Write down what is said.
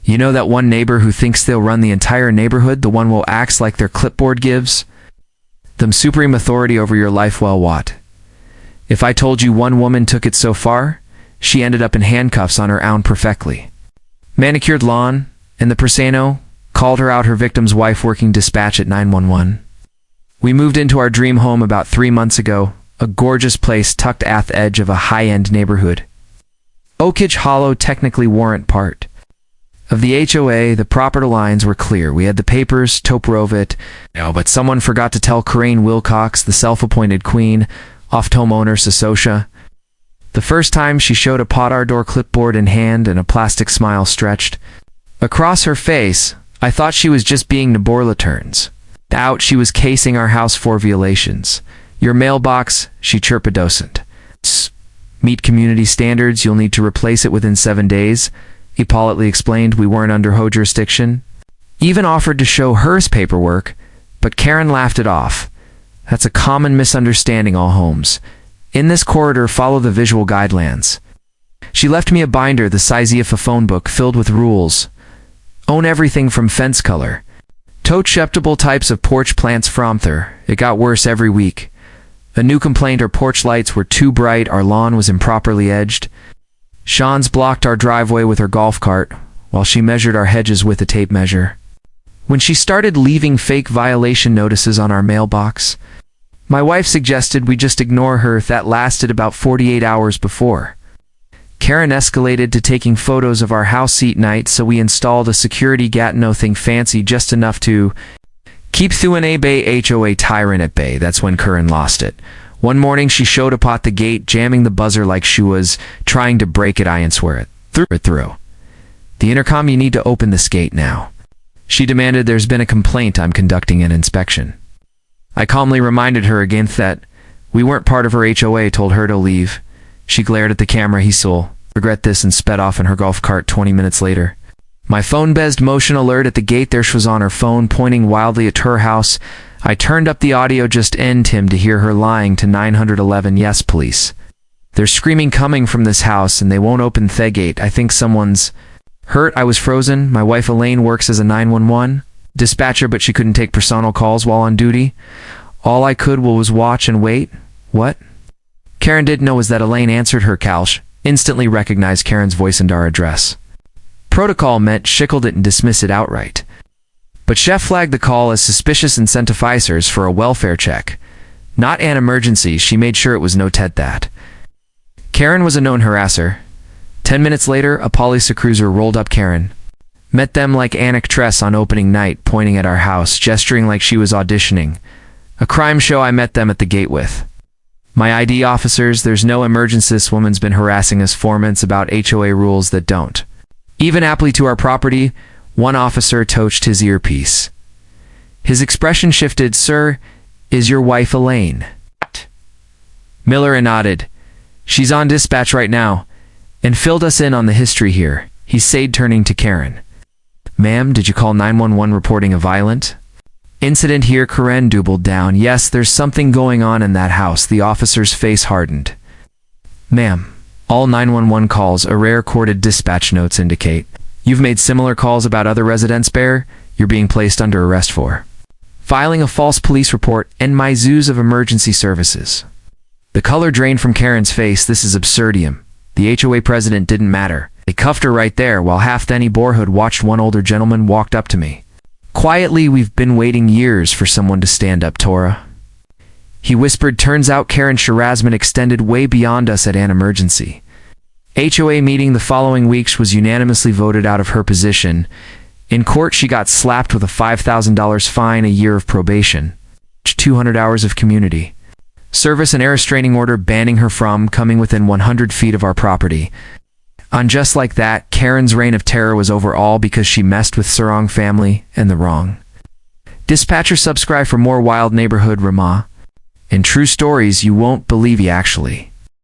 You know that one neighbor who thinks they'll run the entire neighborhood, the one who acts like their clipboard gives them supreme authority over your life? Well, what if I told you one woman took it so far, she ended up in handcuffs on her own perfectly manicured lawn, and the Persano called her out, her victim's wife working dispatch at 911. We moved into our dream home about 3 months ago, a gorgeous place tucked at the edge of a high-end neighborhood. Oakage Hollow, technically Warrant part of the HOA. The property lines were clear. We had the papers, toprove it. No, but someone forgot to tell Karen Wilcox, the self-appointed queen, oft homeowner Sasosha. The first time she showed up, our door clipboard in hand and a plastic smile stretched across her face. I thought she was just being Naborla turns out. She was casing our house for violations. Your mailbox, she chirped docent. Meet community standards, you'll need to replace it within 7 days. He politely explained we weren't under HOA jurisdiction. Even offered to show hers paperwork, but Karen laughed it off. That's a common misunderstanding, all homes in this corridor follow the visual guidelines. She left me a binder the size of a phone book filled with rules. Own everything from fence color to acceptable types of porch plants from there. It got worse every week. A new complaint: our porch lights were too bright, our lawn was improperly edged. Sean's blocked our driveway with her golf cart, while she measured our hedges with a tape measure. When she started leaving fake violation notices on our mailbox, my wife suggested we just ignore her. That lasted about 48 hours before Karen escalated to taking photos of our house each night, so we installed a security gate. Nothing fancy, just enough to keep through an bay HOA tyrant at bay. That's when Karen lost it. One morning she showed up at the gate, jamming the buzzer like she was trying to break it. I swear it through the intercom, you need to open this gate now. She demanded. There's been a complaint, I'm conducting an inspection. I calmly reminded her again that we weren't part of her HOA, told her to leave. She glared at the camera. He saw regret this and sped off in her golf cart. 20 minutes later, my phone buzzed. Motion alert at the gate. There she was on her phone, pointing wildly at her house. I turned up the audio just in time to hear her lying to 911. Yes, police. They're screaming coming from this house and they won't open the gate. I think someone's hurt. I was frozen. My wife Elaine works as a 911 dispatcher, but she couldn't take personal calls while on duty. All I could was watch and wait. What Karen didn't know was that Elaine answered her call. Instantly recognized Karen's voice and our address. Protocol meant shickled it and dismiss it outright. But Chef flagged the call as suspicious and sent officers for a welfare check. Not an emergency. She made sure it was no that. Karen was a known harasser. 10 minutes later, a police cruiser rolled up. Karen met them like Anik Tress on opening night, pointing at our house, gesturing like she was auditioning a crime show. I met them at the gate with my ID officers. There's no emergency. This woman's been harassing us for months about HOA rules that don't even apply to our property. One officer touched his earpiece. His expression shifted. Sir, is your wife Elaine? Miller nodded. She's on dispatch right now, and filled us in on the history here, he said, turning to Karen. Ma'am, did you call 911 reporting a violent incident here? Karen doubled down. Yes, there's something going on in that house. The officer's face hardened. Ma'am, all 911 calls, a rare recorded dispatch notes indicate you've made similar calls about other residents. Bear, you're being placed under arrest for filing a false police report and my zoos of emergency services. The color drained from Karen's face. This is absurdium. The HOA president didn't matter. They cuffed her right there while half the neighborhood watched. One older gentleman walked up to me. Quietly, we've been waiting years for someone to stand up, Tora. He whispered. Turns out Karen's harassment extended way beyond us at an emergency HOA meeting the following week. She was unanimously voted out of her position. In court, she got slapped with a $5,000 fine, a year of probation, 200 hours of community service, and a restraining order banning her from coming within 100 feet of our property. And just like that, Karen's reign of terror was over, all because she messed with the wrong family and the wrong dispatcher. Subscribe for more wild neighborhood Rama and true stories you won't believe. Actually